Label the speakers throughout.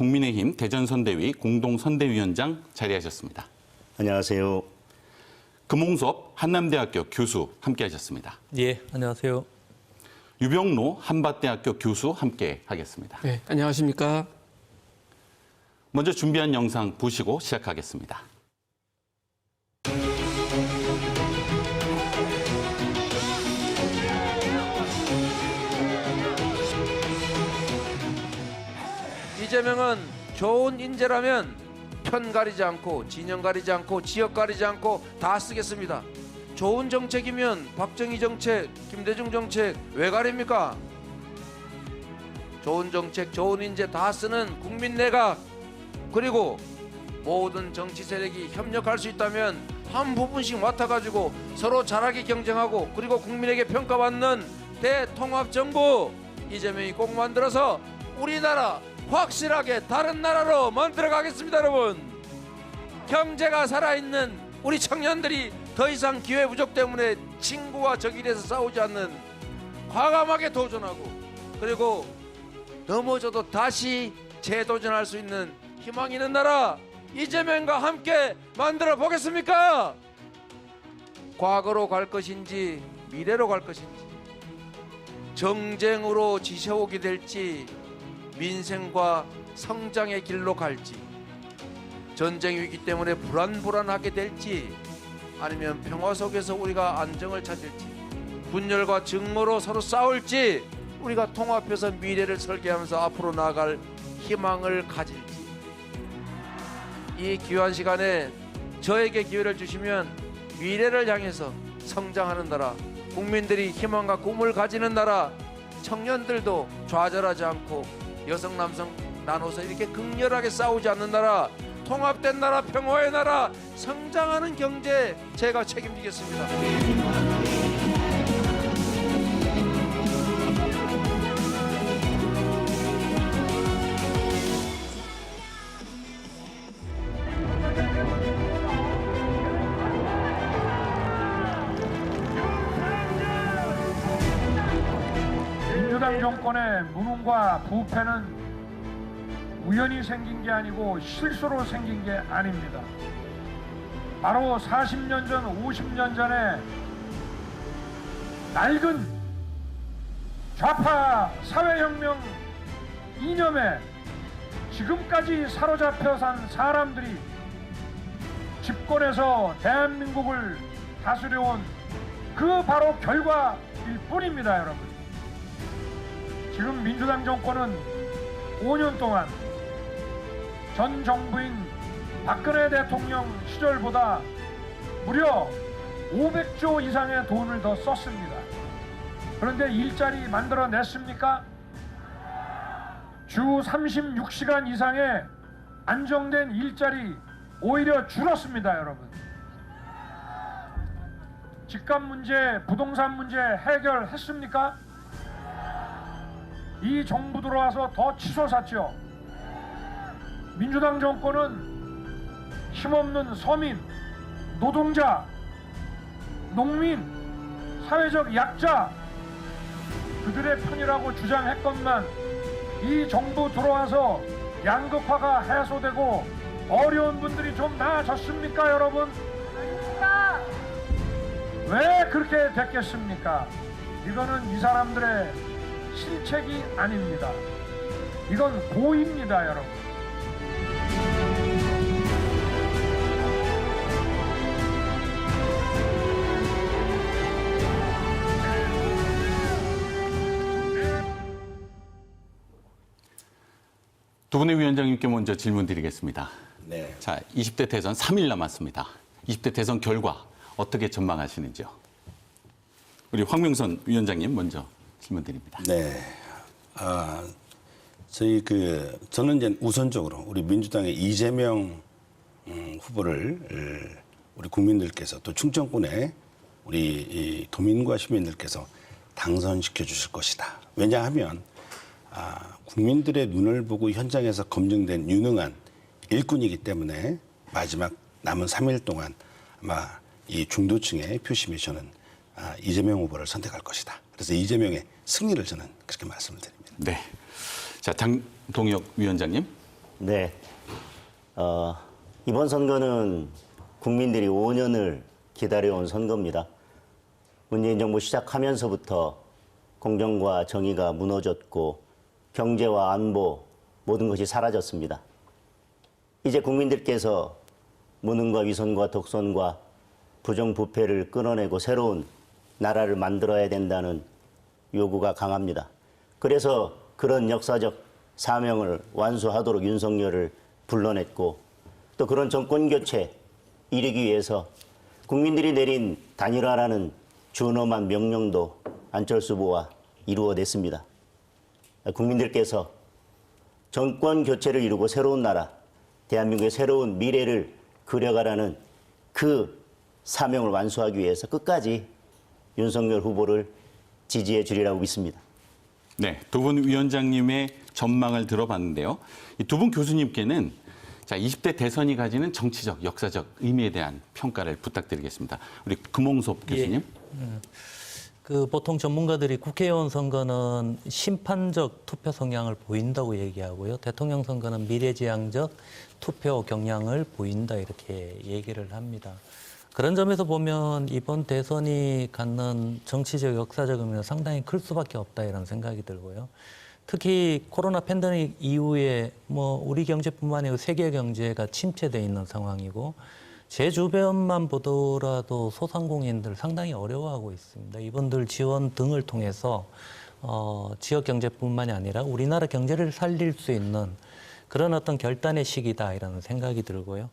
Speaker 1: 국민의힘 대전선대위 공동선대위원장 자리하셨습니다.
Speaker 2: 안녕하세요.
Speaker 1: 금홍섭 한남대학교 교수 함께하셨습니다.
Speaker 3: 예, 안녕하세요.
Speaker 1: 유병로 한밭대학교 교수 함께하겠습니다.
Speaker 4: 네, 안녕하십니까?
Speaker 1: 먼저 준비한 영상 보시고 시작하겠습니다.
Speaker 5: 이재명은 좋은 인재라면 편 가리지 않고 진영 가리지 않고 지역 가리지 않고 다 쓰겠습니다. 좋은 정책이면 박정희 정책, 김대중 정책 왜 가립니까? 좋은 정책, 좋은 인재 다 쓰는 국민 내각, 그리고 모든 정치 세력이 협력할 수 있다면 한 부분씩 맡아가지고 서로 잘하게 경쟁하고 그리고 국민에게 평가받는 대통합정부 이재명이 꼭 만들어서 우리나라 확실하게 다른 나라로 만들어 가겠습니다. 여러분, 경제가 살아있는 우리 청년들이 더 이상 기회 부족 때문에 친구와 적이 돼서 싸우지 않는, 과감하게 도전하고 그리고 넘어져도 다시 재도전할 수 있는 희망 있는 나라 이재명과 함께 만들어 보겠습니까? 과거로 갈 것인지 미래로 갈 것인지, 정쟁으로 지쳐오게 될지 민생과 성장의 길로 갈지, 전쟁 위기 때문에 불안하게 될지, 아니면 평화 속에서 우리가 안정을 찾을지, 분열과 증오로 서로 싸울지, 우리가 통합해서 미래를 설계하면서 앞으로 나아갈 희망을 가질지, 이 귀한 시간에 저에게 기회를 주시면 미래를 향해서 성장하는 나라, 국민들이 희망과 꿈을 가지는 나라, 청년들도 좌절하지 않고 여성 남성 나눠서 이렇게 극렬하게 싸우지 않는 나라, 통합된 나라, 평화의 나라, 성장하는 경제 제가 책임지겠습니다.
Speaker 6: 민주당 정권의 무능과 부패는 우연히 생긴 게 아니고 실수로 생긴 게 아닙니다. 바로 40년 전, 50년 전에 낡은 좌파 사회혁명 이념에 지금까지 사로잡혀 산 사람들이 집권해서 대한민국을 다스려온 그 바로 결과일 뿐입니다, 여러분. 지금 민주당 정권은 5년 동안 전 정부인 박근혜 대통령 시절보다 무려 500조 이상의 돈을 더 썼습니다. 그런데 일자리 만들어냈습니까? 주 36시간 이상의 안정된 일자리 오히려 줄었습니다, 여러분. 집값 문제, 부동산 문제 해결했습니까? 이 정부 들어와서 더 치솟았죠. 민주당 정권은 힘없는 서민, 노동자, 농민, 사회적 약자, 그들의 편이라고 주장했건만 이 정부 들어와서 양극화가 해소되고 어려운 분들이 좀 나아졌습니까, 여러분? 아닙니다. 왜 그렇게 됐겠습니까? 이거는 이 사람들의 실책이 아닙니다. 이건 고의입니다, 여러분.
Speaker 1: 두 분의 위원장님께 먼저 질문 드리겠습니다.
Speaker 2: 네.
Speaker 1: 자, 20대 대선 3일 남았습니다. 20대 대선 결과 어떻게 전망하시는지요? 우리 황명선 위원장님 먼저 질문 드립니다.
Speaker 2: 네. 저는 이제 우선적으로 우리 민주당의 이재명 후보를 우리 국민들께서 또 충청권의 우리 도민과 시민들께서 당선시켜 주실 것이다. 왜냐하면 국민들의 눈을 보고 현장에서 검증된 유능한 일꾼이기 때문에 마지막 남은 3일 동안 아마 이 중도층의 표심이 저는 이재명 후보를 선택할 것이다. 그래서 이재명의 승리를 저는 그렇게 말씀을 드립니다.
Speaker 1: 네. 자, 장동혁 위원장님,
Speaker 3: 네. 이번 선거는 국민들이 5년을 기다려온 선거입니다. 문재인 정부 시작하면서부터 공정과 정의가 무너졌고 경제와 안보 모든 것이 사라졌습니다. 이제 국민들께서 무능과 위선과 독선과 부정부패를 끊어내고 새로운 나라를 만들어야 된다는 요구가 강합니다. 그래서 그런 역사적 사명을 완수하도록 윤석열을 불러냈고 또 그런 정권 교체 이루기 위해서 국민들이 내린 단일화라는 준엄한 명령도 안철수 후보와 이루어냈습니다. 국민들께서 정권 교체를 이루고 새로운 나라, 대한민국의 새로운 미래를 그려가라는 그 사명을 완수하기 위해서 끝까지 윤석열 후보를 지지해 주리라고 믿습니다.
Speaker 1: 네, 두 분 위원장님의 전망을 들어봤는데요. 이 두 분 교수님께는 자, 20대 대선이 가지는 정치적, 역사적 의미에 대한 평가를 부탁드리겠습니다. 우리 금홍섭 교수님.
Speaker 4: 보통 전문가들이 국회의원 선거는 심판적 투표 성향을 보인다고 얘기하고요. 대통령 선거는 미래지향적 투표 경향을 보인다 이렇게 얘기를 합니다. 그런 점에서 보면 이번 대선이 갖는 정치적, 역사적 의미는 상당히 클 수밖에 없다 이런 생각이 들고요. 특히 코로나 팬데믹 이후에 우리 경제뿐만 아니라 세계 경제가 침체돼 있는 상황이고 제 주변만 보더라도 소상공인들 상당히 어려워하고 있습니다. 이분들 지원 등을 통해서 지역 경제뿐만이 아니라 우리나라 경제를 살릴 수 있는 그런 어떤 결단의 시기다 이런 생각이 들고요.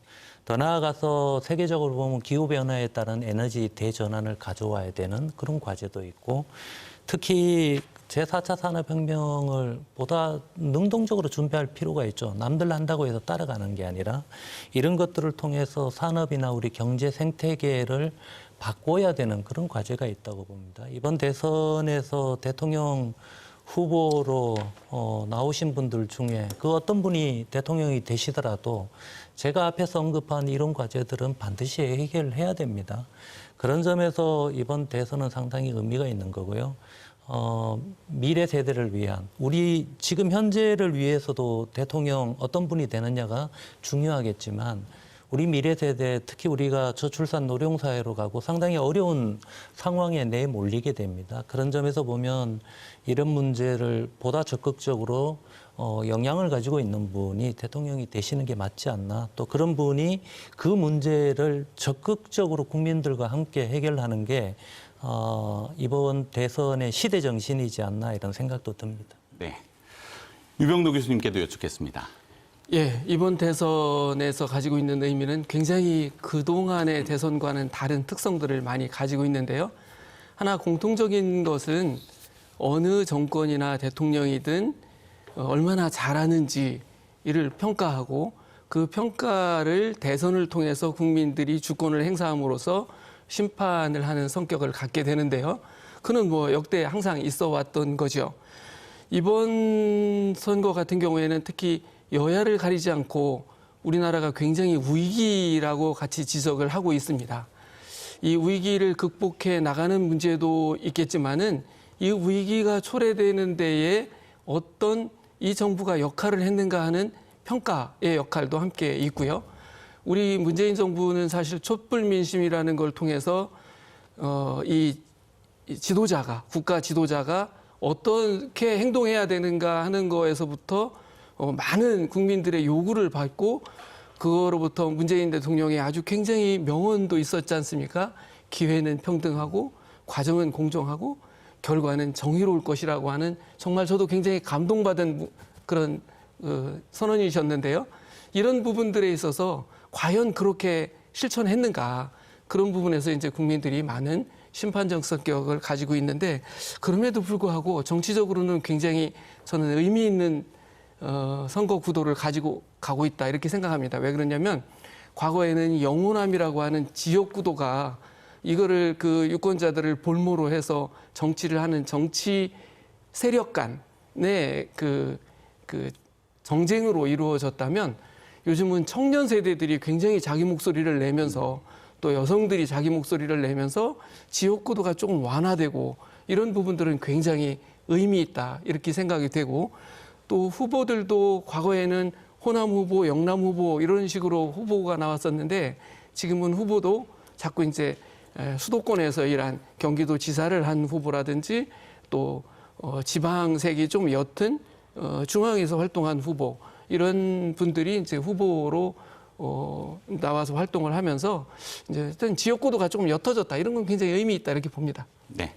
Speaker 4: 더 나아가서 세계적으로 보면 기후변화에 따른 에너지 대전환을 가져와야 되는 그런 과제도 있고 특히 제4차 산업혁명을 보다 능동적으로 준비할 필요가 있죠. 남들 한다고 해서 따라가는 게 아니라 이런 것들을 통해서 산업이나 우리 경제 생태계를 바꿔야 되는 그런 과제가 있다고 봅니다. 이번 대선에서 대통령 후보로 나오신 분들 중에 그 어떤 분이 대통령이 되시더라도 제가 앞에서 언급한 이런 과제들은 반드시 해결해야 됩니다. 그런 점에서 이번 대선은 상당히 의미가 있는 거고요. 미래 세대를 위한 우리 지금 현재를 위해서도 대통령 어떤 분이 되느냐가 중요하겠지만 우리 미래 세대 특히 우리가 저출산 노령 사회로 가고 상당히 어려운 상황에 내몰리게 됩니다. 그런 점에서 보면 이런 문제를 보다 적극적으로 영향을 가지고 있는 분이 대통령이 되시는 게 맞지 않나. 또 그런 분이 그 문제를 적극적으로 국민들과 함께 해결하는 게 이번 대선의 시대 정신이지 않나 이런 생각도 듭니다.
Speaker 1: 네, 유병도 교수님께도 여쭙겠습니다.
Speaker 7: 예, 이번 대선에서 가지고 있는 의미는 굉장히 그동안의 대선과는 다른 특성들을 많이 가지고 있는데요. 하나 공통적인 것은 어느 정권이나 대통령이든 얼마나 잘하는지 이를 평가하고 그 평가를 대선을 통해서 국민들이 주권을 행사함으로써 심판을 하는 성격을 갖게 되는데요. 그는 역대 항상 있어 왔던 거죠. 이번 선거 같은 경우에는 특히 여야를 가리지 않고 우리나라가 굉장히 위기라고 같이 지적을 하고 있습니다. 이 위기를 극복해 나가는 문제도 있겠지만은 이 위기가 초래되는 데에 어떤 이 정부가 역할을 했는가 하는 평가의 역할도 함께 있고요. 우리 문재인 정부는 사실 촛불 민심이라는 걸 통해서 이 지도자가 국가 지도자가 어떻게 행동해야 되는가 하는 거에서부터 많은 국민들의 요구를 받고 그거로부터 문재인 대통령의 아주 굉장히 명언도 있었지 않습니까? 기회는 평등하고 과정은 공정하고 결과는 정의로울 것이라고 하는 정말 저도 굉장히 감동받은 그런 선언이셨는데요. 이런 부분들에 있어서 과연 그렇게 실천했는가 그런 부분에서 이제 국민들이 많은 심판적 성격을 가지고 있는데 그럼에도 불구하고 정치적으로는 굉장히 저는 의미 있는 선거 구도를 가지고 가고 있다 이렇게 생각합니다. 왜 그러냐면 과거에는 영호남이라고 하는 지역 구도가 이거를 그 유권자들을 볼모로 해서 정치를 하는 정치 세력 간의 그 정쟁으로 이루어졌다면 요즘은 청년 세대들이 굉장히 자기 목소리를 내면서 또 여성들이 자기 목소리를 내면서 지역구도가 조금 완화되고 이런 부분들은 굉장히 의미 있다 이렇게 생각이 되고 또 후보들도 과거에는 호남 후보, 영남 후보 이런 식으로 후보가 나왔었는데 지금은 후보도 자꾸 이제 수도권에서 일한 경기도 지사를 한 후보라든지 또 지방색이 좀 옅은 중앙에서 활동한 후보 이런 분들이 이제 후보로 나와서 활동을 하면서 이제 어떤 지역구도가 조금 옅어졌다 이런 건 굉장히 의미 있다 이렇게 봅니다.
Speaker 1: 네.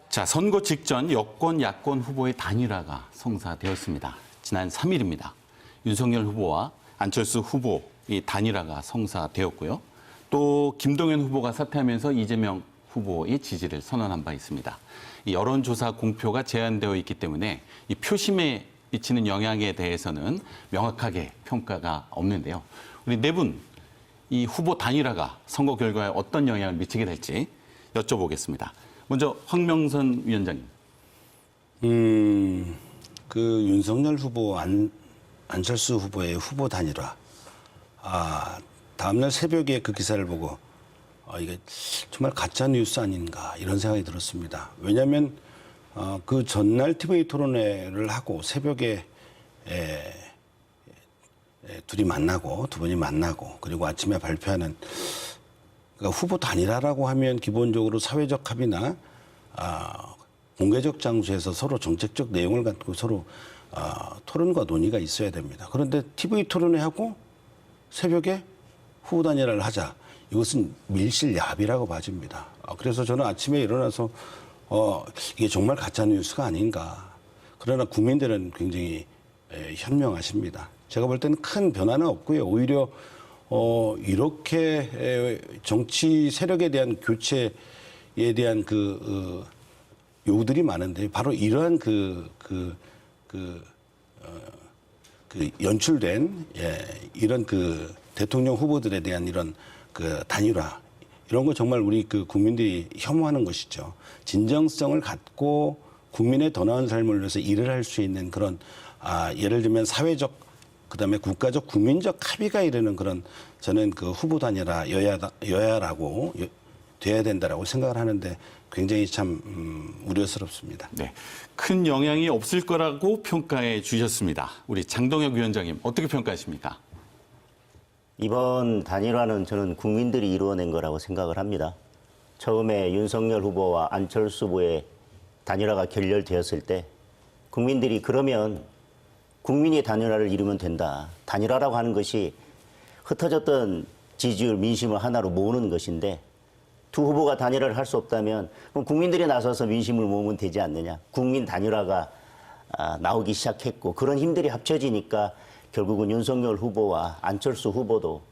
Speaker 1: 자, 선거 직전 여권, 야권 후보의 단일화가 성사되었습니다. 지난 3일입니다. 윤석열 후보와 안철수 후보의 단일화가 성사되었고요. 또 김동연 후보가 사퇴하면서 이재명 후보의 지지를 선언한 바 있습니다. 이 여론조사 공표가 제한되어 있기 때문에 이 표심에 미치는 영향에 대해서는 명확하게 평가가 없는데요. 우리 네 분, 이 후보 단일화가 선거 결과에 어떤 영향을 미치게 될지 여쭤보겠습니다. 먼저 황명선 위원장님.
Speaker 2: 그 윤석열 후보, 안철수 후보의 후보 단일화. 다음날 새벽에 그 기사를 보고 이게 정말 가짜 뉴스 아닌가 이런 생각이 들었습니다. 왜냐하면 그 전날 TV 토론회를 하고 새벽에 둘이 만나고 두 분이 만나고 그리고 아침에 발표하는 그러니까 후보 단일화라고 하면 기본적으로 사회적 합의나 공개적 장소에서 서로 정책적 내용을 갖고 서로 토론과 논의가 있어야 됩니다. 그런데 TV 토론회하고 새벽에 후보 단일화를 하자. 이것은 밀실야비라고 봐집니다. 그래서 저는 아침에 일어나서 이게 정말 가짜 뉴스가 아닌가. 그러나 국민들은 굉장히 현명하십니다. 제가 볼 때는 큰 변화는 없고요. 오히려 이렇게 정치 세력에 대한 교체에 대한 그 요구들이 많은데 바로 이러한 그 연출된 이런 그 대통령 후보들에 대한 이런 그 단일화 이런 거 정말 우리 그 국민들이 혐오하는 것이죠. 진정성을 갖고 국민의 더 나은 삶을 위해서 일을 할 수 있는 그런 예를 들면 사회적 그다음에 국가적 국민적 합의가 이르는 그런 저는 그 후보 단일화 여야라고 돼야 된다라고 생각을 하는데 굉장히 참 우려스럽습니다.
Speaker 1: 네, 큰 영향이 없을 거라고 평가해 주셨습니다. 우리 장동혁 위원장님 어떻게 평가하십니까?
Speaker 3: 이번 단일화는 저는 국민들이 이루어낸 거라고 생각을 합니다. 처음에 윤석열 후보와 안철수 후보의 단일화가 결렬되었을 때 국민들이 그러면 국민이 단일화를 이루면 된다. 단일화라고 하는 것이 흩어졌던 지지율, 민심을 하나로 모으는 것인데 두 후보가 단일화를 할 수 없다면 그럼 국민들이 나서서 민심을 모으면 되지 않느냐. 국민 단일화가 나오기 시작했고 그런 힘들이 합쳐지니까 결국은 윤석열 후보와 안철수 후보도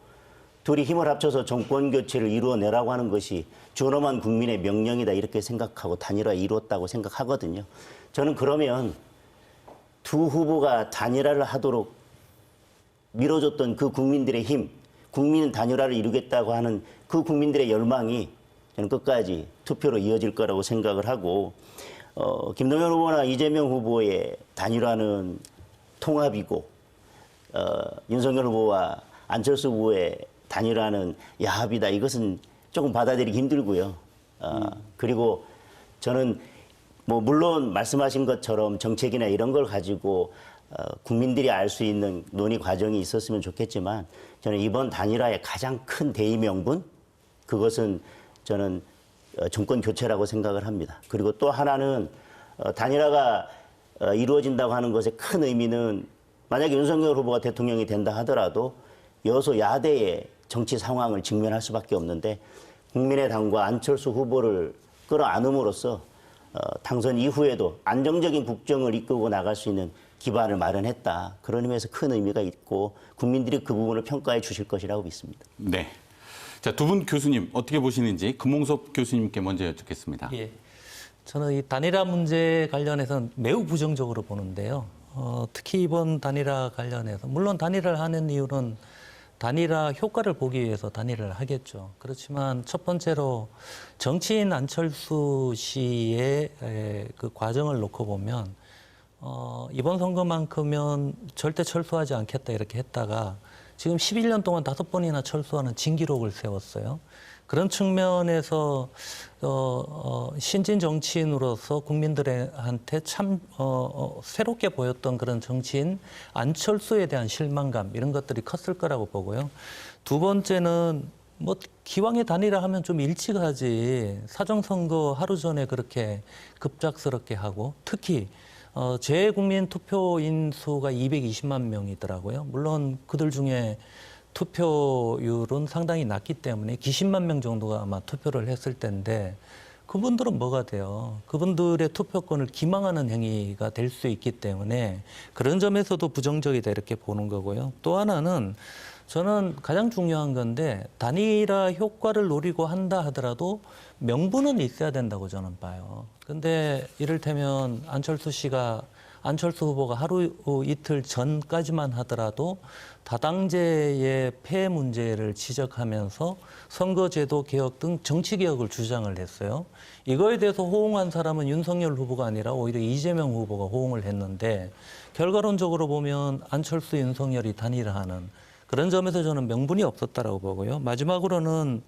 Speaker 3: 둘이 힘을 합쳐서 정권 교체를 이루어내라고 하는 것이 존엄한 국민의 명령이다 이렇게 생각하고 단일화 이루었다고 생각하거든요. 저는 그러면 두 후보가 단일화를 하도록 밀어줬던 그 국민들의 힘, 국민 단일화를 이루겠다고 하는 그 국민들의 열망이 저는 끝까지 투표로 이어질 거라고 생각을 하고 김동연 후보나 이재명 후보의 단일화는 통합이고 윤석열 후보와 안철수 후보의 단일화는 야합이다. 이것은 조금 받아들이기 힘들고요. 그리고 저는 뭐 물론 말씀하신 것처럼 정책이나 이런 걸 가지고 국민들이 알 수 있는 논의 과정이 있었으면 좋겠지만 저는 이번 단일화의 가장 큰 대의 명분 그것은 저는 정권 교체라고 생각을 합니다. 그리고 또 하나는 단일화가 이루어진다고 하는 것의 큰 의미는 만약에 윤석열 후보가 대통령이 된다 하더라도 여소 야대의 정치 상황을 직면할 수밖에 없는데 국민의당과 안철수 후보를 끌어안음으로써 당선 이후에도 안정적인 국정을 이끌고 나갈 수 있는 기반을 마련했다. 그런 의미에서 큰 의미가 있고 국민들이 그 부분을 평가해 주실 것이라고 믿습니다.
Speaker 1: 네. 자, 두 분 교수님 어떻게 보시는지 금홍섭 교수님께 먼저 여쭙겠습니다.
Speaker 4: 예. 저는 이 단일화 문제 관련해서는 매우 부정적으로 보는데요. 특히 이번 단일화 관련해서 물론 단일화를 하는 이유는 단일화 효과를 보기 위해서 단일화를 하겠죠. 그렇지만 첫 번째로 정치인 안철수 씨의 그 과정을 놓고 보면 이번 선거만큼은 절대 철수하지 않겠다 이렇게 했다가 지금 11년 동안 5번이나 철수하는 진기록을 세웠어요. 그런 측면에서 신진 정치인으로서 국민들한테 참 새롭게 보였던 그런 정치인 안철수에 대한 실망감 이런 것들이 컸을 거라고 보고요. 두 번째는 뭐 기왕에 단일화 하면 좀 일찍 하지 사정선거 하루 전에 그렇게 급작스럽게 하고 특히 재국민 투표인 수가 220만 명이더라고요. 물론 그들 중에 투표율은 상당히 낮기 때문에 기십만 명 정도가 아마 투표를 했을 텐데 그분들은 뭐가 돼요? 그분들의 투표권을 기망하는 행위가 될 수 있기 때문에 그런 점에서도 부정적이다 이렇게 보는 거고요. 또 하나는 저는 가장 중요한 건데 단일화 효과를 노리고 한다 하더라도 명분은 있어야 된다고 저는 봐요. 근데 이를테면 안철수 후보가 하루 이틀 전까지만 하더라도 다당제의 폐해 문제를 지적하면서 선거제도 개혁 등 정치 개혁을 주장을 했어요. 이거에 대해서 호응한 사람은 윤석열 후보가 아니라 오히려 이재명 후보가 호응을 했는데 결과론적으로 보면 안철수, 윤석열이 단일화하는 그런 점에서 저는 명분이 없었다라고 보고요. 마지막으로는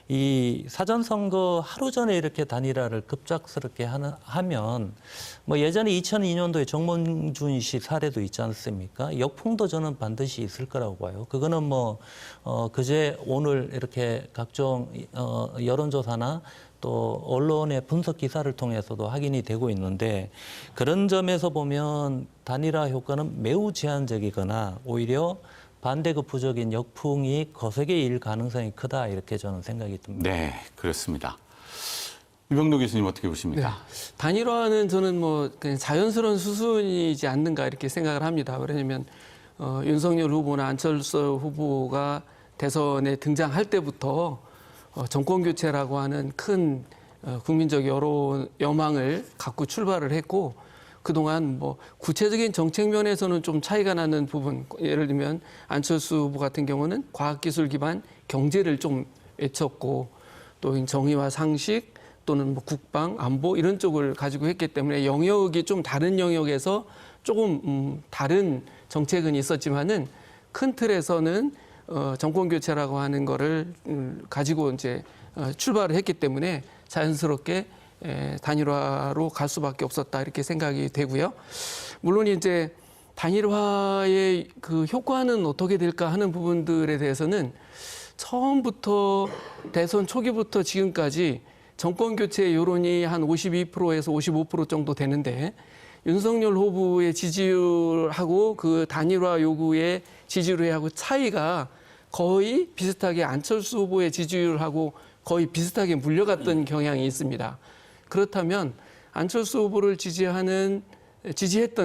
Speaker 4: 이 사전선거 하루 전에 이렇게 단일화를 급작스럽게 하면 뭐 예전에 2002년도에 정몽준 씨 사례도 있지 않습니까? 역풍도 저는 반드시 있을 거라고 봐요. 그거는 뭐 그제 오늘 이렇게 각종 여론조사나 또 언론의 분석 기사를 통해서도 확인이 되고 있는데 그런 점에서 보면 단일화 효과는 매우 제한적이거나 오히려 반대급부적인 역풍이 거세게 일 가능성이 크다 이렇게 저는 생각이 듭니다.
Speaker 1: 네, 그렇습니다. 유병도 교수님 어떻게 보십니까?
Speaker 7: 네. 단일화는 저는 뭐 그냥 자연스러운 수순이지 않는가 이렇게 생각을 합니다. 왜냐하면 윤석열 후보나 안철수 후보가 대선에 등장할 때부터 정권 교체라고 하는 큰 국민적 여론 여망을 갖고 출발을 했고 그동안 뭐 구체적인 정책 면에서는 좀 차이가 나는 부분, 예를 들면 안철수 후보 같은 경우는 과학기술 기반 경제를 좀 외쳤고 또 정의와 상식 또는 뭐 국방, 안보 이런 쪽을 가지고 했기 때문에 영역이 좀 다른 영역에서 조금 다른 정책은 있었지만은 큰 틀에서는 정권 교체라고 하는 거를 가지고 이제 출발을 했기 때문에 자연스럽게 단일화로 갈 수밖에 없었다 이렇게 생각이 되고요. 물론 이제 단일화의 그 효과는 어떻게 될까 하는 부분들에 대해서는 처음부터 대선 초기부터 지금까지 정권 교체 여론이 한 52%에서 55% 정도 되는데 윤석열 후보의 지지율하고 그 단일화 요구의 지지율하고 차이가 거의 비슷하게 안철수 후보의 지지율하고 거의 비슷하게 물려갔던 경향이 있습니다. 그렇다면 안철수 후보를 지지했던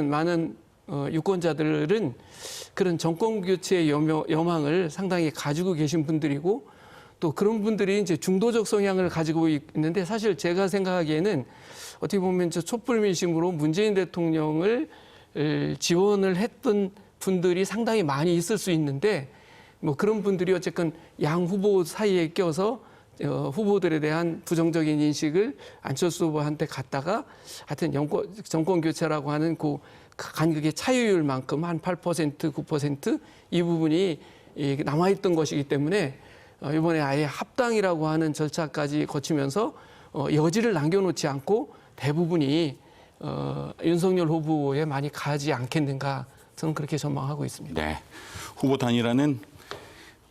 Speaker 7: 많은 유권자들은 그런 정권 교체의 여망을 상당히 가지고 계신 분들이고 또 그런 분들이 이제 중도적 성향을 가지고 있는데 사실 제가 생각하기에는 어떻게 보면 촛불 민심으로 문재인 대통령을 지원을 했던 분들이 상당히 많이 있을 수 있는데 뭐 그런 분들이 어쨌든 양 후보 사이에 껴서 후보들에 대한 부정적인 인식을 안철수 후보한테 갖다가 하여튼 정권 교체라고 하는 그 간극의 차이율만큼 한 8%, 9% 이 부분이 남아있던 것이기 때문에 이번에 아예 합당이라고 하는 절차까지 거치면서 여지를 남겨놓지 않고 대부분이 윤석열 후보에 많이 가지 않겠는가 저는 그렇게 전망하고 있습니다.
Speaker 1: 네, 후보 단일화는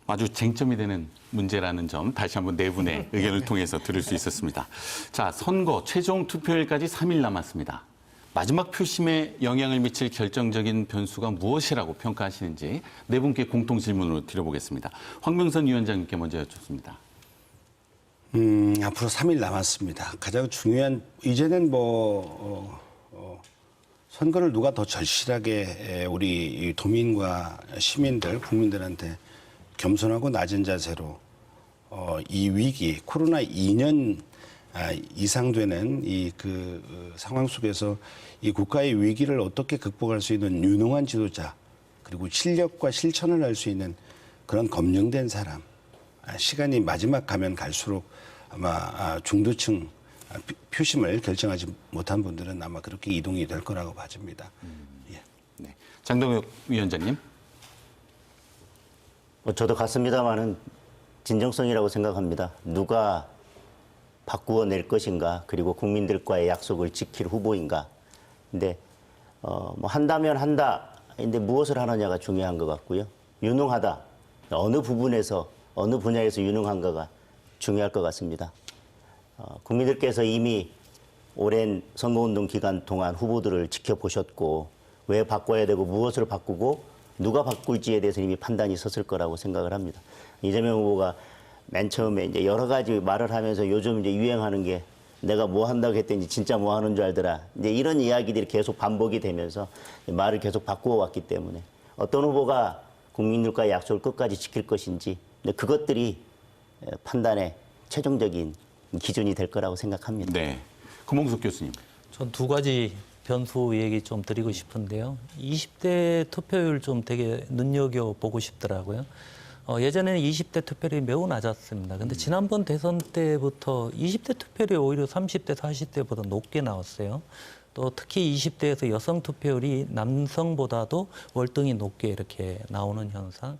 Speaker 1: 아주 쟁점이 되는 문제라는 점 다시 한번 네 분의 의견을 통해서 들을 수 있었습니다. 자, 선거 최종 투표일까지 3일 남았습니다. 마지막 표심에 영향을 미칠 결정적인 변수가 무엇이라고 평가하시는지 네 분께 공통 질문으로 드려보겠습니다. 황명선 위원장님께 먼저 여쭙습니다.
Speaker 2: 앞으로 3일 남았습니다. 가장 중요한 이제는 선거를 누가 더 절실하게 우리 도민과 시민들, 국민들한테 겸손하고 낮은 자세로 이 위기, 코로나 2년 이상 되는 이 상황 속에서 이 국가의 위기를 어떻게 극복할 수 있는 유능한 지도자 그리고 실력과 실천을 할 수 있는 그런 검증된 사람 시간이 마지막 가면 갈수록 아마 중도층 표심을 결정하지 못한 분들은 아마 그렇게 이동이 될 거라고 봐집니다. 예.
Speaker 1: 네. 장동혁 위원장님.
Speaker 3: 저도 같습니다만은 진정성이라고 생각합니다. 누가 바꾸어낼 것인가, 그리고 국민들과의 약속을 지킬 후보인가. 근데 뭐 한다면 한다. 근데 무엇을 하느냐가 중요한 것 같고요. 유능하다. 어느 부분에서, 어느 분야에서 유능한가가 중요할 것 같습니다. 국민들께서 이미 오랜 선거운동 기간 동안 후보들을 지켜보셨고, 왜 바꿔야 되고 무엇을 바꾸고 누가 바꿀지에 대해서 이미 판단이 섰을 거라고 생각을 합니다. 이재명 후보가 맨 처음에 이제 여러 가지 말을 하면서 요즘 이제 유행하는 게 내가 뭐 한다고 했더니 진짜 뭐 하는 줄 알더라. 이제 이런 이야기들이 계속 반복이 되면서 말을 계속 바꾸어 왔기 때문에 어떤 후보가 국민들과의 약속을 끝까지 지킬 것인지, 근데 그것들이 판단의 최종적인 기준이 될 거라고 생각합니다.
Speaker 1: 네. 금홍석 교수님.
Speaker 4: 전 두 가지 변수 얘기 좀 드리고 싶은데요. 20대 투표율 좀 되게 눈여겨보고 싶더라고요. 예전에는 20대 투표율이 매우 낮았습니다. 근데 지난번 대선 때부터 20대 투표율이 오히려 30대, 40대보다 높게 나왔어요. 또 특히 20대에서 여성 투표율이 남성보다도 월등히 높게 이렇게 나오는 현상.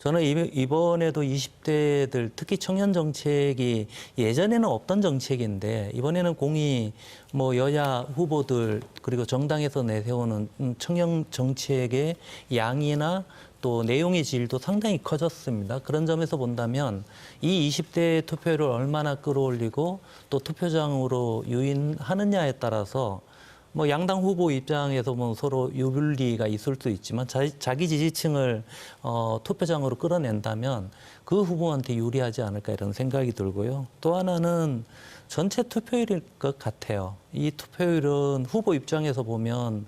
Speaker 4: 저는 이번에도 20대들, 특히 청년 정책이 예전에는 없던 정책인데 이번에는 공이 뭐 여야 후보들 그리고 정당에서 내세우는 청년 정책의 양이나 또 내용의 질도 상당히 커졌습니다. 그런 점에서 본다면 이 20대 투표율을 얼마나 끌어올리고 또 투표장으로 유인하느냐에 따라서 뭐 양당 후보 입장에서 뭐 서로 유불리가 있을 수 있지만 자기 지지층을 투표장으로 끌어낸다면 그 후보한테 유리하지 않을까 이런 생각이 들고요. 또 하나는 전체 투표율일 것 같아요. 이 투표율은 후보 입장에서 보면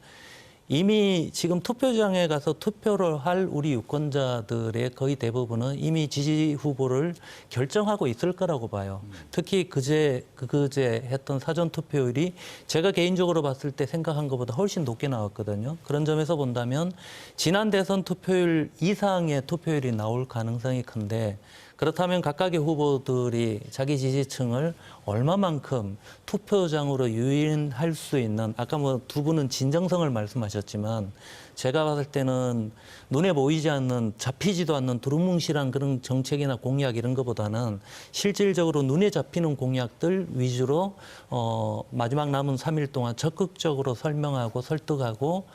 Speaker 4: 이미 지금 투표장에 가서 투표를 할 우리 유권자들의 거의 대부분은 이미 지지 후보를 결정하고 있을 거라고 봐요. 특히 그제 했던 사전 투표율이 제가 개인적으로 봤을 때 생각한 것보다 훨씬 높게 나왔거든요. 그런 점에서 본다면 지난 대선 투표율 이상의 투표율이 나올 가능성이 큰데, 그렇다면 각각의 후보들이 자기 지지층을 얼마만큼 투표장으로 유인할 수 있는, 아까 뭐 두 분은 진정성을 말씀하셨지만 제가 봤을 때는 눈에 보이지 않는, 잡히지도 않는 두루뭉실한 그런 정책이나 공약 이런 것보다는 실질적으로 눈에 잡히는 공약들 위주로 마지막 남은 3일 동안 적극적으로 설명하고 설득하고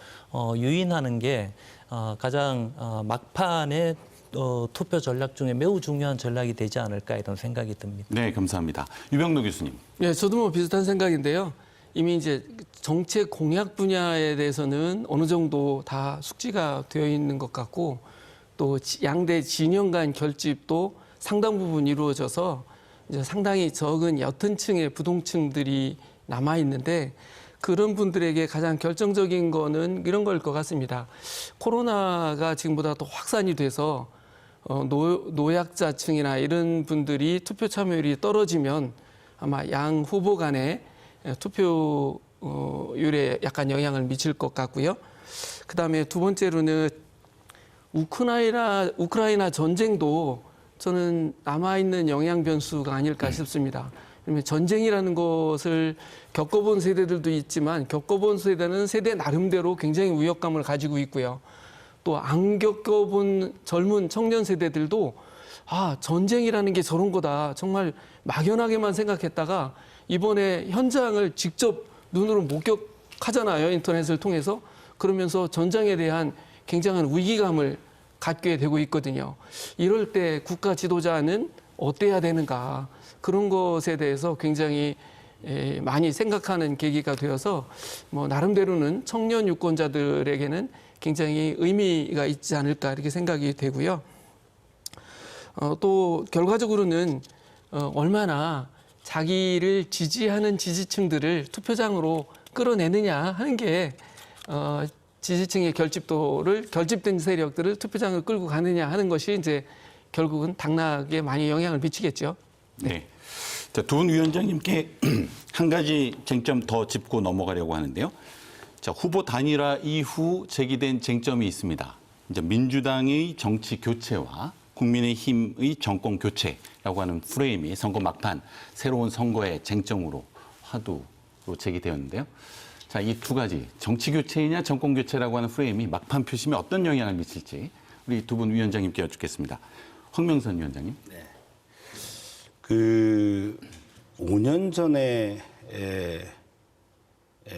Speaker 4: 유인하는 게 가장 막판에 투표 전략 중에 매우 중요한 전략이 되지 않을까 이런 생각이 듭니다.
Speaker 1: 네, 감사합니다. 유병로 교수님.
Speaker 7: 네, 저도 뭐 비슷한 생각인데요. 이미 이제 정책 공약 분야에 대해서는 어느 정도 다 숙지가 되어 있는 것 같고, 또 양대 진영 간 결집도 상당 부분 이루어져서 이제 상당히 적은 옅은 층의 부동층들이 남아 있는데, 그런 분들에게 가장 결정적인 거는 이런 걸 것 같습니다. 코로나가 지금보다 더 확산이 돼서 노약자층이나 이런 분들이 투표 참여율이 떨어지면 아마 양 후보 간의 투표율에 약간 영향을 미칠 것 같고요. 그다음에 두 번째로는 우크라이나 전쟁도 저는 남아있는 영향 변수가 아닐까 싶습니다. 그러면 전쟁이라는 것을 겪어본 세대들도 있지만 겪어본 세대는 세대 나름대로 굉장히 우역감을 가지고 있고요. 또 안 겪어본 젊은 청년 세대들도 전쟁이라는 게 저런 거다. 정말 막연하게만 생각했다가 이번에 현장을 직접 눈으로 목격하잖아요. 인터넷을 통해서. 그러면서 전장에 대한 굉장한 위기감을 갖게 되고 있거든요. 이럴 때 국가 지도자는 어때야 되는가. 그런 것에 대해서 굉장히 많이 생각하는 계기가 되어서 뭐 나름대로는 청년 유권자들에게는 굉장히 의미가 있지 않을까 이렇게 생각이 되고요. 또 결과적으로는 얼마나 자기를 지지하는 지지층들을 투표장으로 끌어내느냐 하는 게 지지층의 결집된 세력들을 투표장을 끌고 가느냐 하는 것이 이제 결국은 당락에 많이 영향을 미치겠죠.
Speaker 1: 네. 자, 두 분 위원장님께 한 가지 쟁점 더 짚고 넘어가려고 하는데요. 자, 후보 단일화 이후 제기된 쟁점이 있습니다. 이제 민주당의 정치 교체와 국민의힘의 정권 교체라고 하는 프레임이 선거 막판 새로운 선거의 쟁점으로 화두로 제기되었는데요. 자, 이 두 가지 정치 교체이냐 정권 교체라고 하는 프레임이 막판 표심에 어떤 영향을 미칠지 우리 두 분 위원장님께 여쭙겠습니다. 황명선 위원장님.
Speaker 2: 네. 그 5년 전에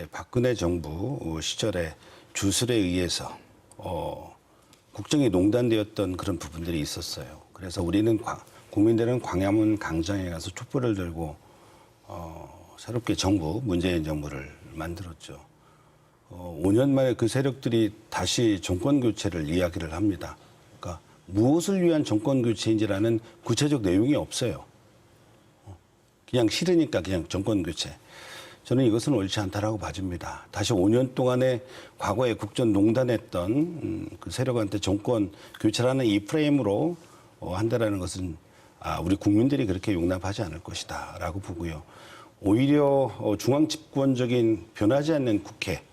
Speaker 2: 박근혜 정부 시절에 주술에 의해서 국정이 농단되었던 그런 부분들이 있었어요. 그래서 우리는 국민들은 광화문 광장에 가서 촛불을 들고 새롭게 문재인 정부를 만들었죠. 5년 만에 그 세력들이 다시 정권 교체를 이야기를 합니다. 그러니까 무엇을 위한 정권 교체인지라는 구체적 내용이 없어요. 그냥 싫으니까 그냥 정권 교체. 저는 이것은 옳지 않다라고 봐집니다. 다시 5년 동안에 과거에 국정 농단했던 그 세력한테 정권 교체라는 이 프레임으로 한다라는 것은 우리 국민들이 그렇게 용납하지 않을 것이다라고 보고요. 오히려 중앙 집권적인 변하지 않는 국회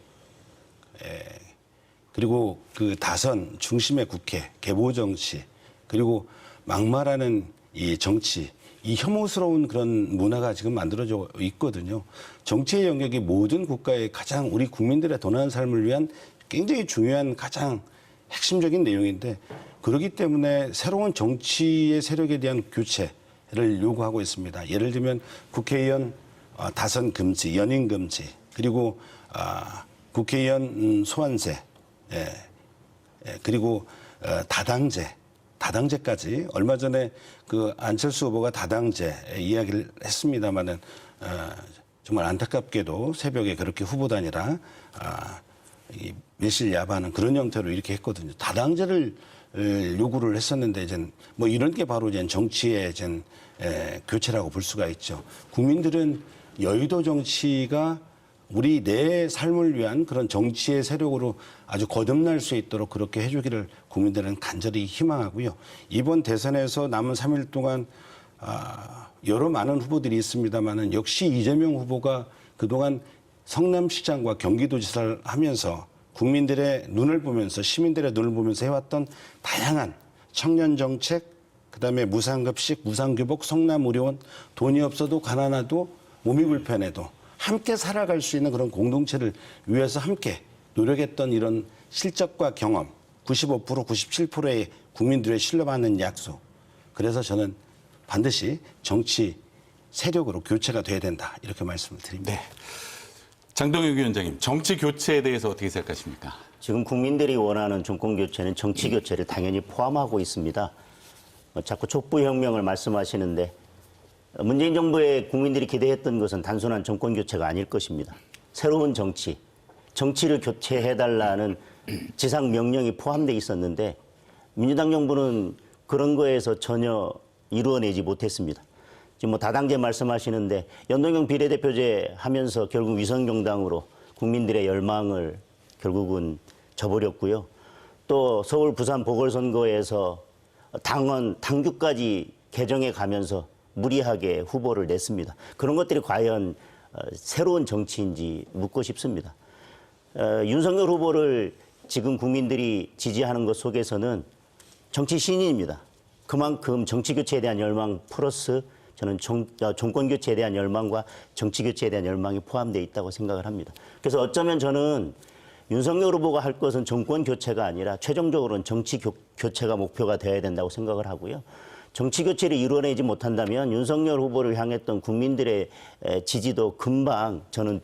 Speaker 2: 그리고 그 다선 중심의 국회, 계보 정치 그리고 막말하는 이 정치 이 혐오스러운 그런 문화가 지금 만들어져 있거든요. 정치의 영역이 모든 국가의 가장 우리 국민들의 더 나은 삶을 위한 굉장히 중요한 가장 핵심적인 내용인데 그렇기 때문에 새로운 정치의 세력에 대한 교체를 요구하고 있습니다. 예를 들면 국회의원 다선 금지, 연임 금지, 그리고 국회의원 소환제, 그리고 다당제까지 얼마 전에 그 안철수 후보가 다당제 이야기를 했습니다마는 정말 안타깝게도 새벽에 그렇게 후보단이라 밀실 야반은 그런 형태로 이렇게 했거든요. 다당제를 요구를 했었는데 이제 뭐 이런 게 바로 이제 정치의 이제 교체라고 볼 수가 있죠. 국민들은 여의도 정치가 우리 내 삶을 위한 그런 정치의 세력으로 아주 거듭날 수 있도록 그렇게 해주기를 국민들은 간절히 희망하고요. 이번 대선에서 남은 3일 동안 여러 많은 후보들이 있습니다만은 역시 이재명 후보가 그동안 성남시장과 경기도지사를 하면서 국민들의 눈을 보면서 시민들의 눈을 보면서 해왔던 다양한 청년 정책, 그다음에 무상급식, 무상교복, 성남의료원, 돈이 없어도 가난하도 몸이 불편해도 함께 살아갈 수 있는 그런 공동체를 위해서 함께 노력했던 이런 실적과 경험, 95%, 97%의 국민들의 신뢰받는 약속. 그래서 저는 반드시 정치 세력으로 교체가 돼야 된다. 이렇게 말씀을 드립니다.
Speaker 1: 네. 장동혁 위원장님, 정치 교체에 대해서 어떻게 생각하십니까?
Speaker 3: 지금 국민들이 원하는 정권 교체는 정치 교체를 당연히 포함하고 있습니다. 자꾸 촛불혁명을 말씀하시는데 문재인 정부에 국민들이 기대했던 것은 단순한 정권 교체가 아닐 것입니다. 새로운 정치를 교체해달라는 지상 명령이 포함되어 있었는데 민주당 정부는 그런 거에서 전혀 이루어내지 못했습니다. 지금 뭐 다당제 말씀하시는데 연동형 비례대표제 하면서 결국 위성정당으로 국민들의 열망을 결국은 저버렸고요. 또 서울, 부산 보궐선거에서 당규까지 개정해 가면서 무리하게 후보를 냈습니다. 그런 것들이 과연 새로운 정치인지 묻고 싶습니다. 윤석열 후보를 지금 국민들이 지지하는 것 속에서는 정치 신인입니다. 그만큼 정치 교체에 대한 열망 플러스 저는 정권 교체에 대한 열망과 정치 교체에 대한 열망이 포함되어 있다고 생각을 합니다. 그래서 어쩌면 저는 윤석열 후보가 할 것은 정권 교체가 아니라 최종적으로는 정치 교체가 목표가 되어야 된다고 생각을 하고요. 정치 교체를 이루어내지 못한다면 윤석열 후보를 향했던 국민들의 지지도 금방 저는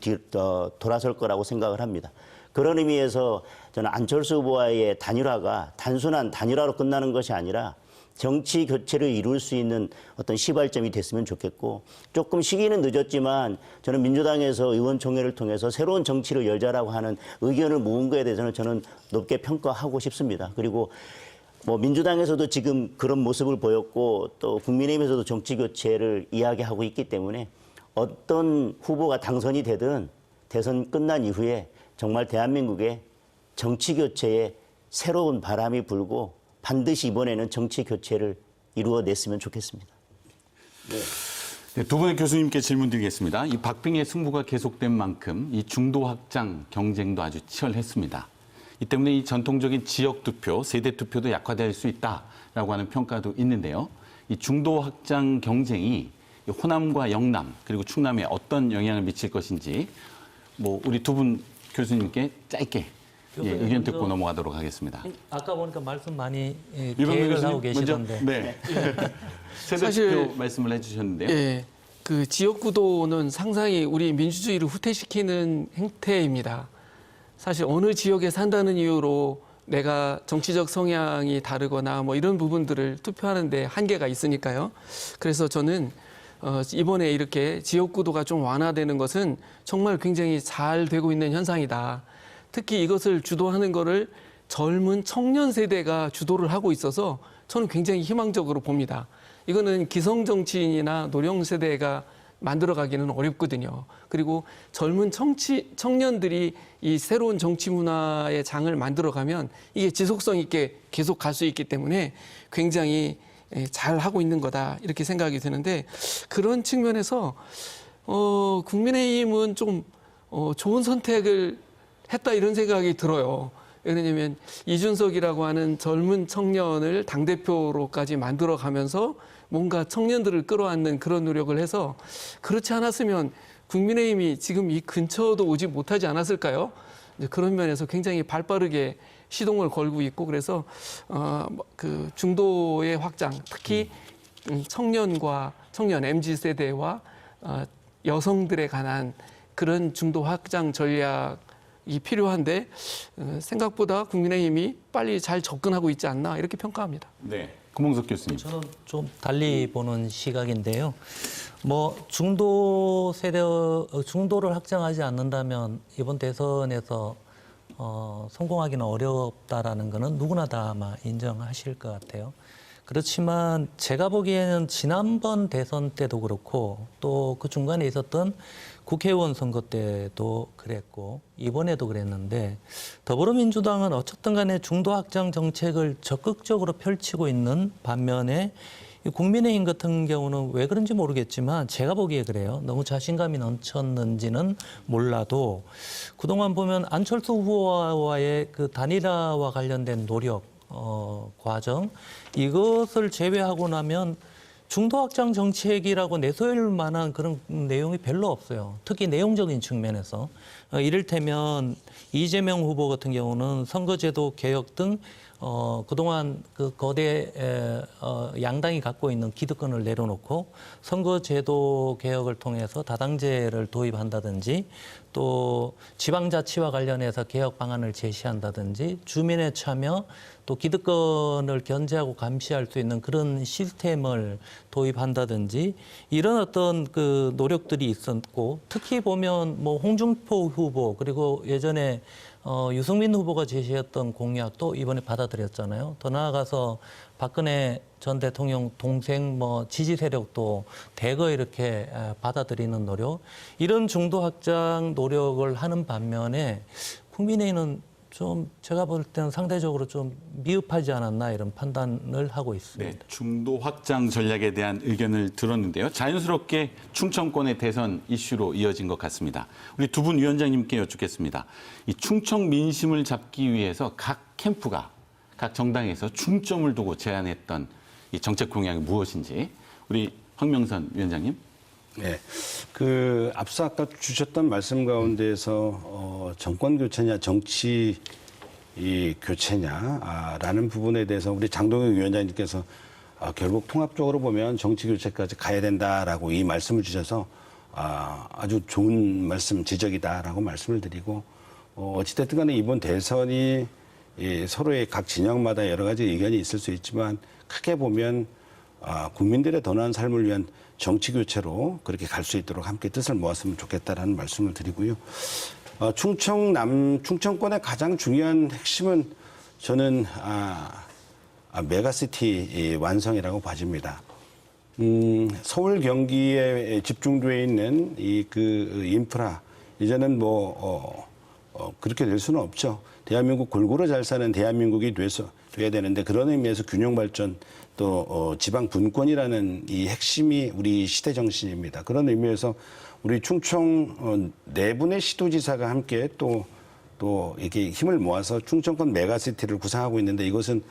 Speaker 3: 돌아설 거라고 생각을 합니다. 그런 의미에서 저는 안철수 후보와의 단일화가 단순한 단일화로 끝나는 것이 아니라 정치 교체를 이룰 수 있는 어떤 시발점이 됐으면 좋겠고 조금 시기는 늦었지만 저는 민주당에서 의원총회를 통해서 새로운 정치를 열자라고 하는 의견을 모은 거에 대해서는 저는 높게 평가하고 싶습니다. 그리고 뭐 민주당에서도 지금 그런 모습을 보였고 또 국민의힘에서도 정치 교체를 이야기하고 있기 때문에 어떤 후보가 당선이 되든 대선 끝난 이후에 정말 대한민국의 정치 교체에 새로운 바람이 불고 반드시 이번에는 정치 교체를 이루어냈으면 좋겠습니다.
Speaker 1: 네, 두 분의 교수님께 질문 드리겠습니다. 이 박빙의 승부가 계속된 만큼 이 중도 확장 경쟁도 아주 치열했습니다. 이 때문에 이 전통적인 지역 투표, 세대 투표도 약화될 수 있다라고 하는 평가도 있는데요. 이 중도 확장 경쟁이 호남과 영남 그리고 충남에 어떤 영향을 미칠 것인지 뭐 우리 두 분 교수님께 짧게 예, 의견 듣고 넘어가도록 하겠습니다.
Speaker 4: 아까 보니까 말씀 많이
Speaker 1: 유병민
Speaker 4: 계획을
Speaker 1: 교수님
Speaker 4: 하고 계시던데.
Speaker 1: 먼저, 네. 세대
Speaker 7: 사실-
Speaker 1: 투표 말씀을 해주셨는데요.
Speaker 7: 예, 그 지역구도는 상당히 우리 민주주의를 후퇴시키는 행태입니다. 사실 어느 지역에 산다는 이유로 내가 정치적 성향이 다르거나 뭐 이런 부분들을 투표하는데 한계가 있으니까요. 그래서 저는 이번에 이렇게 지역구도가 좀 완화되는 것은 정말 굉장히 잘 되고 있는 현상이다. 특히 이것을 주도하는 거를 젊은 청년 세대가 주도를 하고 있어서 저는 굉장히 희망적으로 봅니다. 이거는 기성 정치인이나 노령 세대가 만들어가기는 어렵거든요. 그리고 젊은 청년들이 이 새로운 정치 문화의 장을 만들어가면 이게 지속성 있게 계속 갈 수 있기 때문에 굉장히 잘 하고 있는 거다 이렇게 생각이 드는데 그런 측면에서 국민의힘은 좀 좋은 선택을 했다 이런 생각이 들어요. 왜냐하면 이준석이라고 하는 젊은 청년을 당대표로까지 만들어가면서 뭔가 청년들을 끌어안는 그런 노력을 해서 그렇지 않았으면 국민의힘이 지금 이 근처도 오지 못하지 않았을까요? 이제 그런 면에서 굉장히 발빠르게 시동을 걸고 있고 그래서 그 중도의 확장, 특히 청년 MZ 세대와 여성들에 관한 그런 중도 확장 전략이 필요한데 생각보다 국민의힘이 빨리 잘 접근하고 있지 않나 이렇게 평가합니다.
Speaker 1: 네. 금홍석 교수님.
Speaker 4: 저는 좀 달리 보는 시각인데요. 뭐 중도를 확장하지 않는다면 이번 대선에서 성공하기는 어렵다라는 거는 누구나 다 아마 인정하실 것 같아요. 그렇지만 제가 보기에는 지난번 대선 때도 그렇고 또 그 중간에 있었던 국회의원 선거 때도 그랬고 이번에도 그랬는데 더불어민주당은 어쨌든 간에 중도 확장 정책을 적극적으로 펼치고 있는 반면에 국민의힘 같은 경우는 왜 그런지 모르겠지만 제가 보기에 그래요. 너무 자신감이 넘쳤는지는 몰라도 그동안 보면 안철수 후보와의 그 단일화와 관련된 노력, 과정 이것을 제외하고 나면 중도 확장 정책이라고 내세울 만한 그런 내용이 별로 없어요. 특히 내용적인 측면에서 이를테면 이재명 후보 같은 경우는 선거제도 개혁 등 그동안 그 거대 양당이 갖고 있는 기득권을 내려놓고 선거제도 개혁을 통해서 다당제를 도입한다든지 또 지방자치와 관련해서 개혁 방안을 제시한다든지 주민의 참여 또 기득권을 견제하고 감시할 수 있는 그런 시스템을 도입한다든지 이런 어떤 그 노력들이 있었고 특히 보면 뭐 홍준표 후보 그리고 예전에 유승민 후보가 제시했던 공약도 이번에 받아들였잖아요. 더 나아가서 박근혜 전 대통령 동생 뭐 지지 세력도 대거 이렇게 받아들이는 노력 이런 중도 확장 노력을 하는 반면에 국민의힘은 좀 제가 볼 때는 상대적으로 좀 미흡하지 않았나 이런 판단을 하고 있습니다.
Speaker 1: 네, 중도 확장 전략에 대한 의견을 들었는데요. 자연스럽게 충청권의 대선 이슈로 이어진 것 같습니다. 우리 두 분 위원장님께 여쭙겠습니다. 이 충청 민심을 잡기 위해서 각 캠프가 각 정당에서 중점을 두고 제안했던 이 정책 공약이 무엇인지 우리 황명선 위원장님.
Speaker 2: 네, 그 앞서 아까 주셨던 말씀 가운데에서 정권 교체냐 정치 교체냐라는 부분에 대해서 우리 장동영 위원장님께서 결국 통합적으로 보면 정치 교체까지 가야 된다라고 이 말씀을 주셔서 아주 좋은 말씀 지적이다라고 말씀을 드리고 어찌됐든 간에 이번 대선이 서로의 각 진영마다 여러 가지 의견이 있을 수 있지만 크게 보면 국민들의 더 나은 삶을 위한 정치 교체로 그렇게 갈 수 있도록 함께 뜻을 모았으면 좋겠다라는 말씀을 드리고요. 충청권의 가장 중요한 핵심은 저는 메가시티 완성이라고 봐집니다. 서울 경기에 집중되어 있는 그 인프라 이제는 그렇게 될 수는 없죠. 대한민국 골고루 잘 사는 대한민국이 돼야 되는데 그런 의미에서 균형 발전 또 지방 분권이라는 이 핵심이 우리 시대 정신입니다. 그런 의미에서 우리 충청 네 분의 시도지사가 함께 또 이렇게 힘을 모아서 충청권 메가시티를 구상하고 있는데 이것은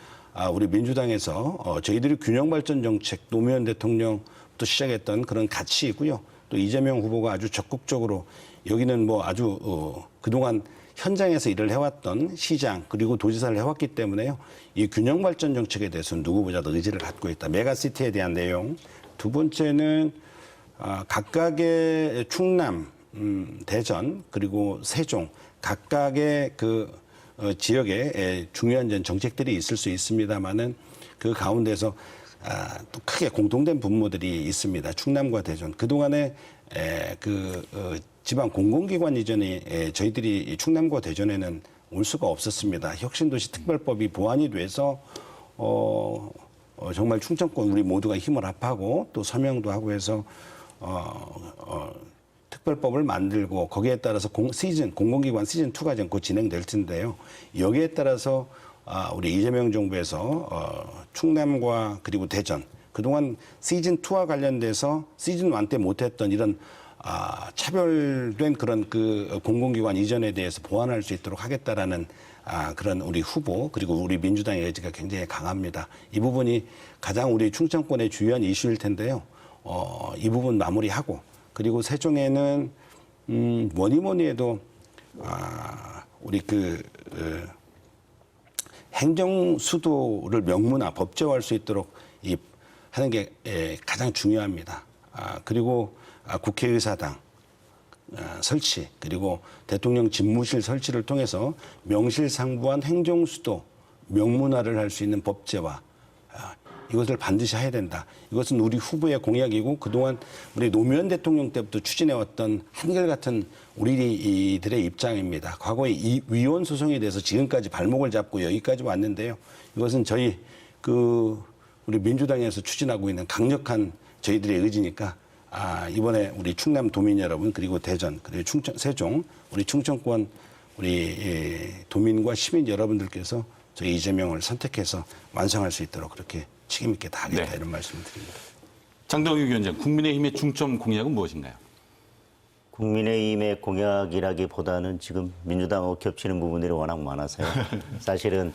Speaker 2: 우리 민주당에서 저희들이 균형 발전 정책 노무현 대통령부터 시작했던 그런 가치이고요. 또 이재명 후보가 아주 적극적으로 여기는 아주 그동안 현장에서 일을 해왔던 시장 그리고 도지사를 해왔기 때문에요. 이 균형 발전 정책에 대해서는 누구보다도 의지를 갖고 있다. 메가시티에 대한 내용. 두 번째는 각각의 충남, 대전 그리고 세종 각각의 지역에 중요한 정책들이 있을 수 있습니다만은 그 가운데서 또 크게 공통된 분모들이 있습니다. 충남과 대전. 그동안에 지방 공공기관 이전에 저희들이 충남과 대전에는 올 수가 없었습니다. 혁신도시 특별법이 보완이 돼서 정말 충청권 우리 모두가 힘을 합하고 또 서명도 하고 해서 특별법을 만들고 거기에 따라서 공공기관 시즌2가 지금 곧 진행될 텐데요. 여기에 따라서 우리 이재명 정부에서 충남과 그리고 대전 그동안 시즌2와 관련돼서 시즌1 때 못했던 이런 차별된 그런 공공기관 이전에 대해서 보완할 수 있도록 하겠다라는 그런 우리 후보 그리고 우리 민주당의 의지가 굉장히 강합니다. 이 부분이 가장 우리 충청권의 주요한 이슈일 텐데요. 이 부분 마무리하고 그리고 세종에는 뭐니 해도 우리 행정 수도를 명문화 법제화할 수 있도록 하는 게 가장 중요합니다. 그리고 국회의사당 설치 그리고 대통령 집무실 설치를 통해서 명실상부한 행정 수도 명문화를 할 수 있는 법제화 이것을 반드시 해야 된다. 이것은 우리 후보의 공약이고 그동안 우리 노무현 대통령 때부터 추진해왔던 한결같은 우리들의 입장입니다. 과거에 이 위원 소송에 대해서 지금까지 발목을 잡고 여기까지 왔는데요. 이것은 저희 우리 민주당에서 추진하고 있는 강력한 저희들의 의지니까 이번에 우리 충남 도민 여러분 그리고 대전 그리고 세종 우리 충청권 우리 도민과 시민 여러분들께서 저희 이재명을 선택해서 완성할 수 있도록 그렇게 책임 있게 다하겠다
Speaker 1: 네.
Speaker 2: 이런 말씀을 드립니다.
Speaker 1: 장동혁 위원장, 국민의힘의 중점 공약은 무엇인가요?
Speaker 3: 국민의힘의 공약이라기보다는 지금 민주당하고 겹치는 부분들이 워낙 많아서요. 사실은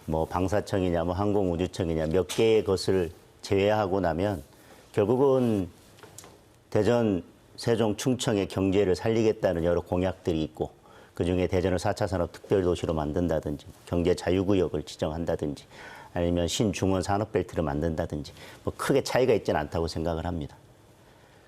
Speaker 3: 뭐 방사청이냐 뭐 항공우주청이냐 몇 개의 것을 제외하고 나면 결국은 대전, 세종, 충청의 경제를 살리겠다는 여러 공약들이 있고 그중에 대전을 4차 산업 특별도시로 만든다든지 경제 자유구역을 지정한다든지 아니면 신중원 산업벨트를 만든다든지 뭐 크게 차이가 있지는 않다고 생각을 합니다.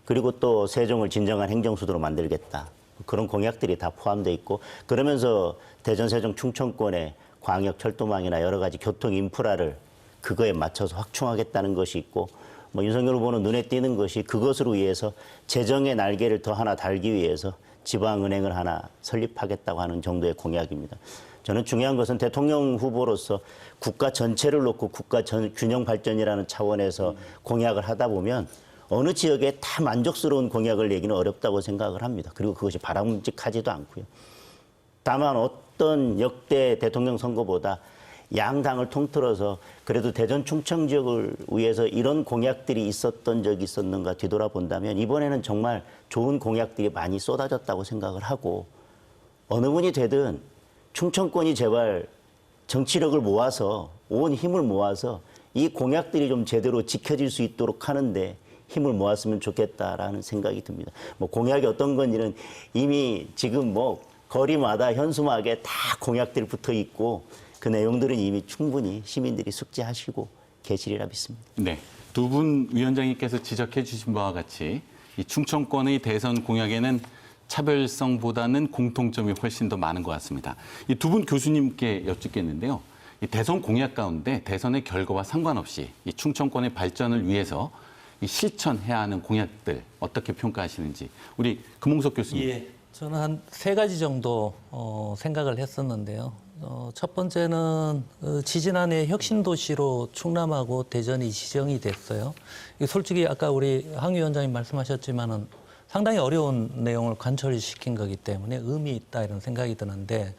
Speaker 3: 그리고 또 세종을 진정한 행정수도로 만들겠다. 그런 공약들이 다 포함되어 있고 그러면서 대전, 세종, 충청권의 광역 철도망이나 여러 가지 교통 인프라를 그거에 맞춰서 확충하겠다는 것이 있고 뭐 윤석열 후보는 눈에 띄는 것이 그것으로 위해서 재정의 날개를 더 하나 달기 위해서 지방은행을 하나 설립하겠다고 하는 정도의 공약입니다. 저는 중요한 것은 대통령 후보로서 국가 전체를 놓고 국가 균형 발전이라는 차원에서 공약을 하다 보면 어느 지역에 다 만족스러운 공약을 내기는 어렵다고 생각을 합니다. 그리고 그것이 바람직하지도 않고요. 다만 어떤 역대 대통령 선거보다 양당을 통틀어서 그래도 대전 충청 지역을 위해서 이런 공약들이 있었던 적이 있었는가 뒤돌아본다면 이번에는 정말 좋은 공약들이 많이 쏟아졌다고 생각을 하고 어느 분이 되든 충청권이 제발 정치력을 모아서 온 힘을 모아서 이 공약들이 좀 제대로 지켜질 수 있도록 하는데 힘을 모았으면 좋겠다라는 생각이 듭니다. 뭐 공약이 어떤 건지는 이미 지금 뭐 거리마다 현수막에 다 공약들이 붙어 있고 그 내용들은 이미 충분히 시민들이 숙지하시고 계시리라 믿습니다.
Speaker 1: 네, 두 분 위원장님께서 지적해 주신 바와 같이 이 충청권의 대선 공약에는 차별성보다는 공통점이 훨씬 더 많은 것 같습니다. 이 두 분 교수님께 여쭙겠는데요. 이 대선 공약 가운데 대선의 결과와 상관없이 이 충청권의 발전을 위해서 이 실천해야 하는 공약들 어떻게 평가하시는지 우리 금홍석 교수님.
Speaker 4: 예, 저는 한 3가지 정도 생각을 했었는데요. 첫 번째는 지지난해 혁신도시로 충남하고 대전이 지정이 됐어요. 솔직히 아까 우리 황 위원장님 말씀하셨지만은 상당히 어려운 내용을 관철시킨 거기 때문에 의미 있다 이런 생각이 드는데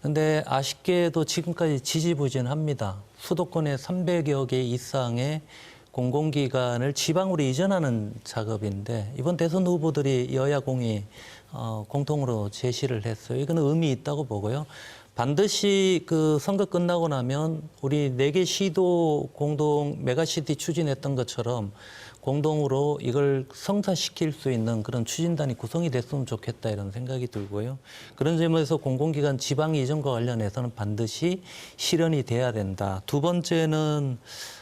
Speaker 4: 근데 아쉽게도 지금까지 지지부진합니다. 수도권의 300여 개 이상의 공공기관을 지방으로 이전하는 작업인데 이번 대선 후보들이 여야 공이 공통으로 제시를 했어요. 이거는 의미 있다고 보고요. 반드시 그 선거 끝나고 나면 우리 4개 시도 공동 메가시티 추진했던 것처럼 공동으로 이걸 성사시킬 수 있는 그런 추진단이 구성이 됐으면 좋겠다 이런 생각이 들고요. 그런 점에서 공공기관 지방 이전과 관련해서는 반드시 실현이 돼야 된다. 두 번째는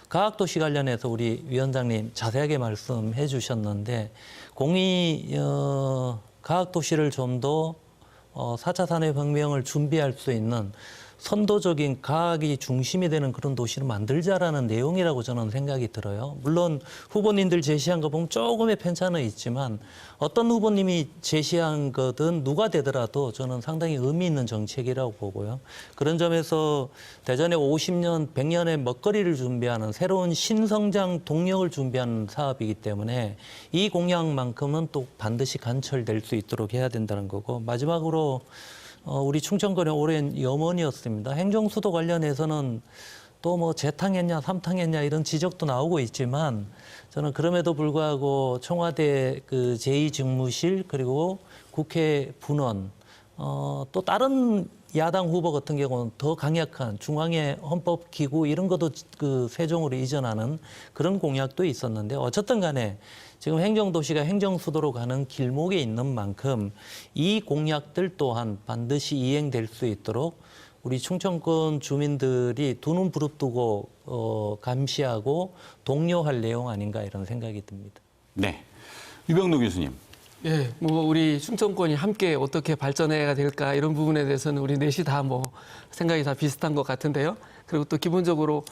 Speaker 4: 과학도시 관련해서 우리 위원장님 자세하게 말씀해 주셨는데 과학도시를 좀 더 4차 산업혁명을 준비할 수 있는 선도적인 과학이 중심이 되는 그런 도시를 만들자라는 내용이라고 저는 생각이 들어요. 물론 후보님들 제시한 거 보면 조금의 편차는 있지만 어떤 후보님이 제시한 거든 누가 되더라도 저는 상당히 의미 있는 정책이라고 보고요. 그런 점에서 대전에 50년, 100년의 먹거리를 준비하는 새로운 신성장 동력을 준비하는 사업이기 때문에 이 공약만큼은 또 반드시 관철될 수 있도록 해야 된다는 거고 마지막으로 우리 충청권의 오랜 염원이었습니다. 행정수도 관련해서는 또 뭐 재탕했냐, 삼탕했냐 이런 지적도 나오고 있지만 저는 그럼에도 불구하고 청와대 그 제2직무실 그리고 국회 분원 또 다른 야당 후보 같은 경우는 더 강력한 중앙의 헌법기구 이런 것도 그 세종으로 이전하는 그런 공약도 있었는데 어쨌든 간에 지금 행정도시가 행정수도로 가는 길목에 있는 만큼 이 공약들 또한 반드시 이행될 수 있도록 우리 충청권 주민들이 두 눈 부릅뜨고 감시하고 독려할 내용 아닌가 이런 생각이 듭니다.
Speaker 1: 네, 유병로 교수님.
Speaker 7: 예, 뭐 우리 충청권이 함께 어떻게 발전해야 될까 이런 부분에 대해서는 우리 넷이 다 뭐 생각이 다 비슷한 것 같은데요. 그리고 또 기본적으로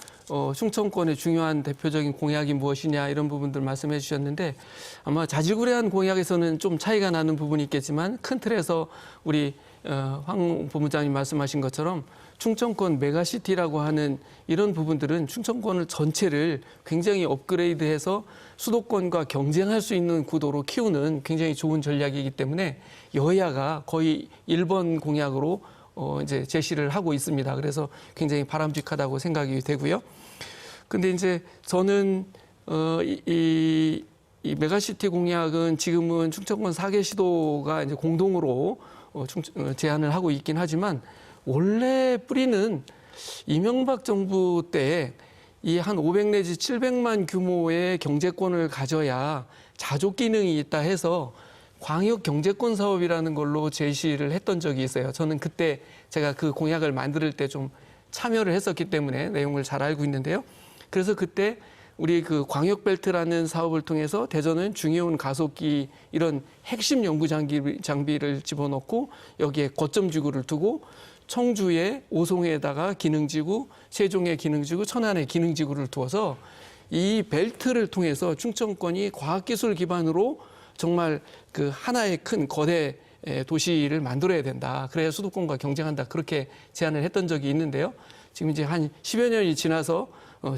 Speaker 7: 충청권의 중요한 대표적인 공약이 무엇이냐 이런 부분들 말씀해 주셨는데 아마 자질구레한 공약에서는 좀 차이가 나는 부분이 있겠지만 큰 틀에서 우리 황 본부장님 말씀하신 것처럼 충청권 메가시티라고 하는 이런 부분들은 충청권을 전체를 굉장히 업그레이드해서 수도권과 경쟁할 수 있는 구도로 키우는 굉장히 좋은 전략이기 때문에 여야가 거의 1번 공약으로 이제 제시를 하고 있습니다. 그래서 굉장히 바람직하다고 생각이 되고요. 근데 이제 저는 이 메가시티 공약은 지금은 충청권 4개 시도가 이제 공동으로 제안을 하고 있긴 하지만 원래 뿌리는 이명박 정부 때 이 한 500 내지 700만 규모의 경제권을 가져야 자족 기능이 있다 해서 광역 경제권 사업이라는 걸로 제시를 했던 적이 있어요. 저는 그때 제가 그 공약을 만들 때 좀 참여를 했었기 때문에 내용을 잘 알고 있는데요. 그래서 그때 우리 그 광역벨트라는 사업을 통해서 대전은 중해운 가속기 이런 핵심 연구 장비를 집어넣고 여기에 거점 지구를 두고 청주에 오송에다가 기능지구, 세종에 기능지구, 천안에 기능지구를 두어서 이 벨트를 통해서 충청권이 과학기술 기반으로 정말 그 하나의 큰 거대 도시를 만들어야 된다. 그래야 수도권과 경쟁한다. 그렇게 제안을 했던 적이 있는데요. 지금 이제 한 10여 년이 지나서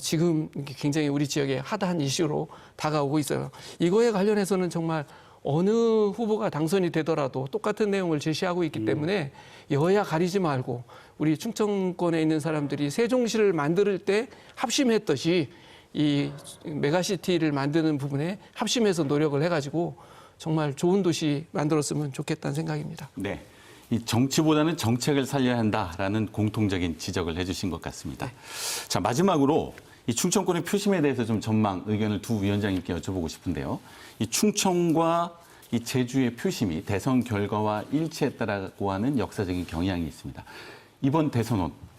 Speaker 7: 지금 굉장히 우리 지역에 핫한 이슈로 다가오고 있어요. 이거에 관련해서는 정말 어느 후보가 당선이 되더라도 똑같은 내용을 제시하고 있기 때문에 여야 가리지 말고 우리 충청권에 있는 사람들이 세종시를 만들 때 합심했듯이 이 메가시티를 만드는 부분에 합심해서 노력을 해가지고 정말 좋은 도시 만들었으면 좋겠다는 생각입니다.
Speaker 1: 네. 이 정치보다는 정책을 살려야 한다라는 공통적인 지적을 해주신 것 같습니다. 네. 자, 마지막으로 이 충청권의 표심에 대해서 좀 전망 의견을 두 위원장님께 여쭤보고 싶은데요. 이 충청과 이 제주의 표심이 대선 결과와 일치했다라고 하는 역사적인 경향이 있습니다. 이번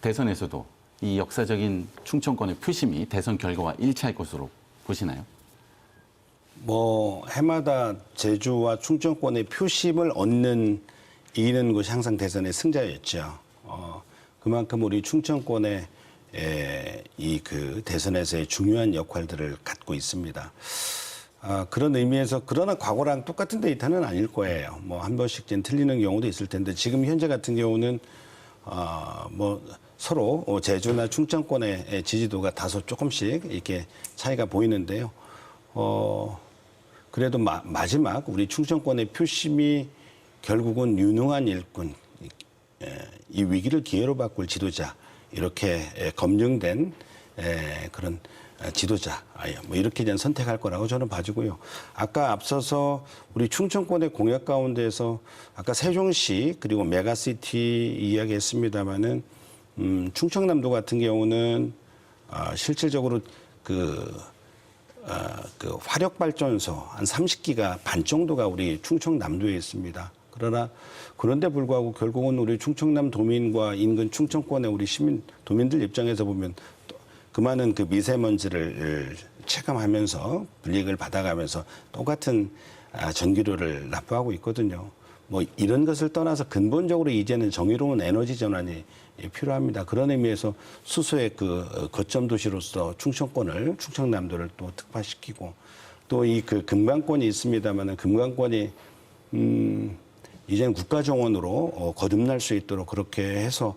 Speaker 1: 대선에서도 이 역사적인 충청권의 표심이 대선 결과와 일치할 것으로 보시나요?
Speaker 2: 뭐 해마다 제주와 충청권의 표심을 이기는 곳이 항상 대선의 승자였죠. 그만큼 우리 충청권의 이 그 대선에서의 중요한 역할들을 갖고 있습니다. 그런 의미에서 그러나 과거랑 똑같은 데이터는 아닐 거예요. 뭐 한 번씩 틀리는 경우도 있을 텐데 지금 현재 같은 경우는 뭐 서로 제주나 충청권의 지지도가 다소 조금씩 이렇게 차이가 보이는데요. 그래도 마지막 우리 충청권의 표심이 결국은 유능한 일꾼, 이 위기를 기회로 바꿀 지도자 이렇게 검증된 그런 지도자 뭐 이렇게 이제 선택할 거라고 저는 봐지고요. 아까 앞서서 우리 충청권의 공약 가운데에서 아까 세종시 그리고 메가시티 이야기했습니다마는 충청남도 같은 경우는 실질적으로 그 화력발전소 한 30기가 반 정도가 우리 충청남도에 있습니다. 그런데 불구하고 결국은 우리 충청남 도민과 인근 충청권의 우리 도민들 입장에서 보면 그 많은 그 미세먼지를 체감하면서 불이익을 받아가면서 똑같은 전기료를 납부하고 있거든요. 뭐 이런 것을 떠나서 근본적으로 이제는 정의로운 에너지 전환이 필요합니다. 그런 의미에서 수소의 그 거점 도시로서 충청남도를 또 특화시키고 또 이 그 금강권이 있습니다만은 금강권이 이제는 국가 정원으로 거듭날 수 있도록 그렇게 해서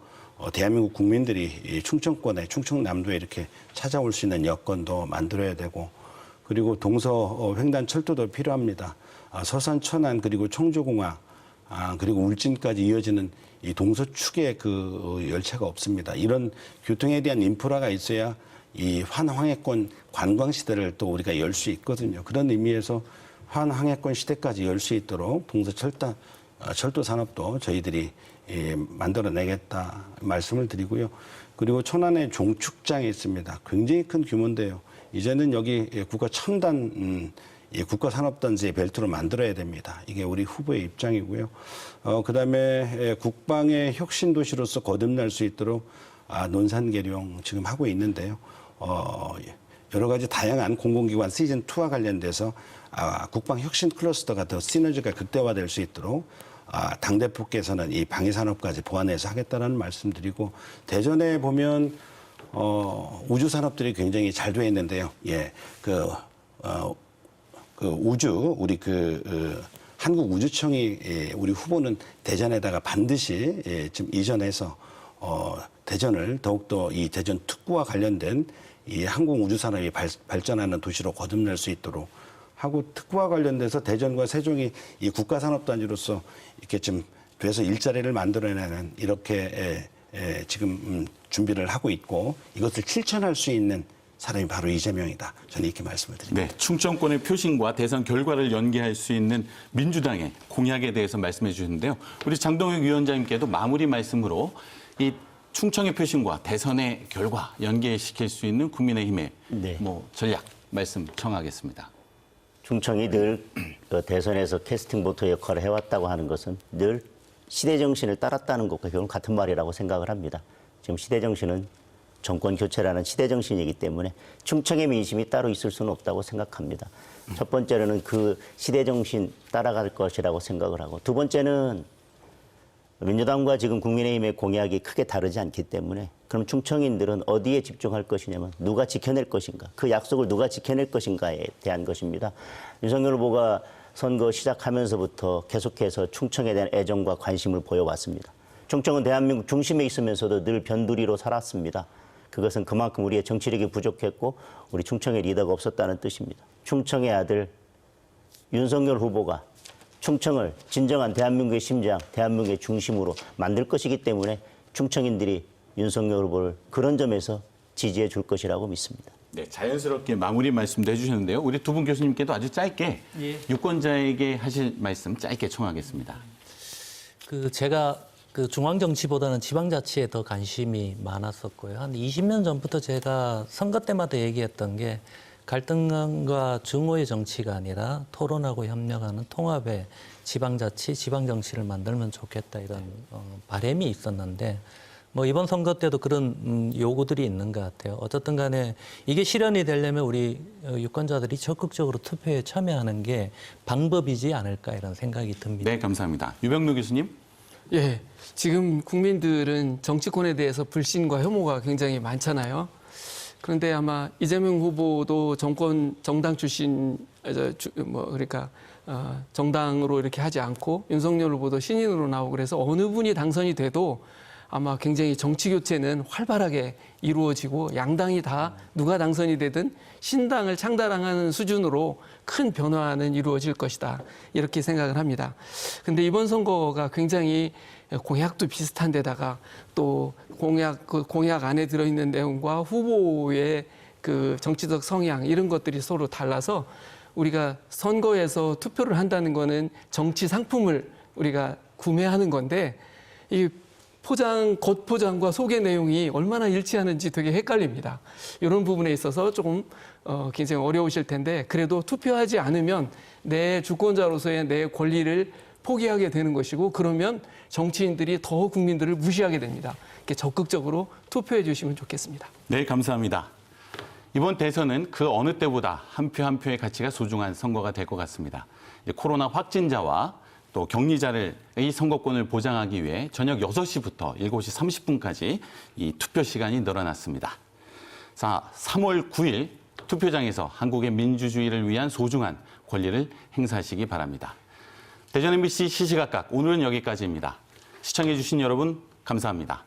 Speaker 2: 대한민국 국민들이 이 충청남도에 이렇게 찾아올 수 있는 여건도 만들어야 되고 그리고 동서 횡단 철도도 필요합니다. 서산 천안 그리고 청주공항 그리고 울진까지 이어지는 이 동서축에 그 열차가 없습니다. 이런 교통에 대한 인프라가 있어야 이 환황해권 관광 시대를 또 우리가 열 수 있거든요. 그런 의미에서 환황해권 시대까지 열 수 있도록 철도 산업도 저희들이 만들어내겠다 말씀을 드리고요. 그리고 천안에 종축장이 있습니다. 굉장히 큰 규모인데요. 이제는 여기 국가 첨단 국가산업단지의 벨트로 만들어야 됩니다. 이게 우리 후보의 입장이고요. 그다음에 국방의 혁신도시로서 거듭날 수 있도록 논산계룡 지금 하고 있는데요. 여러 가지 다양한 공공기관 시즌2와 관련돼서 국방 혁신 클러스터가 더 시너지가 극대화될 수 있도록 당대표께서는 이 방위산업까지 보완해서 하겠다는 말씀드리고 대전에 보면 우주 산업들이 굉장히 잘 되어 있는데요. 우리 한국우주청이 우리 후보는 대전에다가 반드시 좀 이전해서 대전을 더욱더 이 대전 특구와 관련된 이 항공우주산업이 발전하는 도시로 거듭날 수 있도록 하고 특구와 관련돼서 대전과 세종이 이 국가산업단지로서 이렇게 좀 돼서 일자리를 만들어내는 이렇게 지금 준비를 하고 있고 이것을 실천할 수 있는 사람이 바로 이재명이다. 저는 이렇게 말씀을 드립니다.
Speaker 1: 네, 충청권의 표심과 대선 결과를 연계할 수 있는 민주당의 공약에 대해서 말씀해 주셨는데요. 우리 장동혁 위원장님께도 마무리 말씀으로 이 충청의 표심과 대선의 결과 연계시킬 수 있는 국민의힘의 전략 말씀 청하겠습니다.
Speaker 3: 충청이 늘 대선에서 캐스팅 보트 역할을 해왔다고 하는 것은 늘 시대 정신을 따랐다는 것과 결국 같은 말이라고 생각을 합니다. 지금 시대 정신은 정권 교체라는 시대 정신이기 때문에 충청의 민심이 따로 있을 수는 없다고 생각합니다. 첫 번째로는 그 시대 정신 따라갈 것이라고 생각을 하고 두 번째는 민주당과 지금 국민의힘의 공약이 크게 다르지 않기 때문에 그럼 충청인들은 어디에 집중할 것이냐면 누가 지켜낼 것인가, 그 약속을 누가 지켜낼 것인가에 대한 것입니다. 윤석열 후보가 선거 시작하면서부터 계속해서 충청에 대한 애정과 관심을 보여왔습니다. 충청은 대한민국 중심에 있으면서도 늘 변두리로 살았습니다. 그것은 그만큼 우리의 정치력이 부족했고 우리 충청의 리더가 없었다는 뜻입니다. 충청의 아들 윤석열 후보가 충청을 진정한 대한민국의 심장, 대한민국의 중심으로 만들 것이기 때문에 충청인들이 윤석열 후보를 그런 점에서 지지해 줄 것이라고 믿습니다.
Speaker 1: 네, 자연스럽게 마무리 말씀도 해주셨는데요. 우리 두 분 교수님께도 아주 짧게 유권자에게 하실 말씀 짧게 청하겠습니다.
Speaker 4: 제가 중앙 정치보다는 지방자치에 더 관심이 많았었고요. 한 20년 전부터 제가 선거 때마다 얘기했던 게 갈등과 증오의 정치가 아니라 토론하고 협력하는 통합의 지방자치, 지방정치를 만들면 좋겠다 이런 바람이 있었는데 이번 선거 때도 그런 요구들이 있는 것 같아요. 어쨌든 간에 이게 실현이 되려면 우리 유권자들이 적극적으로 투표에 참여하는 게 방법이지 않을까 이런 생각이 듭니다.
Speaker 1: 네, 감사합니다. 유병루 교수님.
Speaker 7: 예, 지금 국민들은 정치권에 대해서 불신과 혐오가 굉장히 많잖아요. 그런데 아마 이재명 후보도 정당 출신, 정당으로 이렇게 하지 않고 윤석열 후보도 신인으로 나오고 그래서 어느 분이 당선이 돼도 아마 굉장히 정치 교체는 활발하게 이루어지고 양당이 다 누가 당선이 되든 신당을 창당하는 수준으로 큰 변화는 이루어질 것이다. 이렇게 생각을 합니다. 근데 이번 선거가 굉장히 공약도 비슷한 데다가 또 공약 안에 들어있는 내용과 후보의 그 정치적 성향 이런 것들이 서로 달라서 우리가 선거에서 투표를 한다는 거는 정치 상품을 우리가 구매하는 건데 이 겉포장과 속의 내용이 얼마나 일치하는지 되게 헷갈립니다. 이런 부분에 있어서 조금 굉장히 어려우실 텐데 그래도 투표하지 않으면 내 주권자로서의 내 권리를 포기하게 되는 것이고 그러면 정치인들이 더 국민들을 무시하게 됩니다. 이렇게 적극적으로 투표해 주시면 좋겠습니다.
Speaker 1: 네, 감사합니다. 이번 대선은 그 어느 때보다 한 표 한 표의 가치가 소중한 선거가 될 것 같습니다. 코로나 확진자와 또 격리자를 이 선거권을 보장하기 위해 저녁 6시부터 7시 30분까지 이 투표 시간이 늘어났습니다. 자, 3월 9일 투표장에서 한국의 민주주의를 위한 소중한 권리를 행사하시기 바랍니다. 대전 MBC 시시각각 오늘은 여기까지입니다. 시청해 주신 여러분 감사합니다.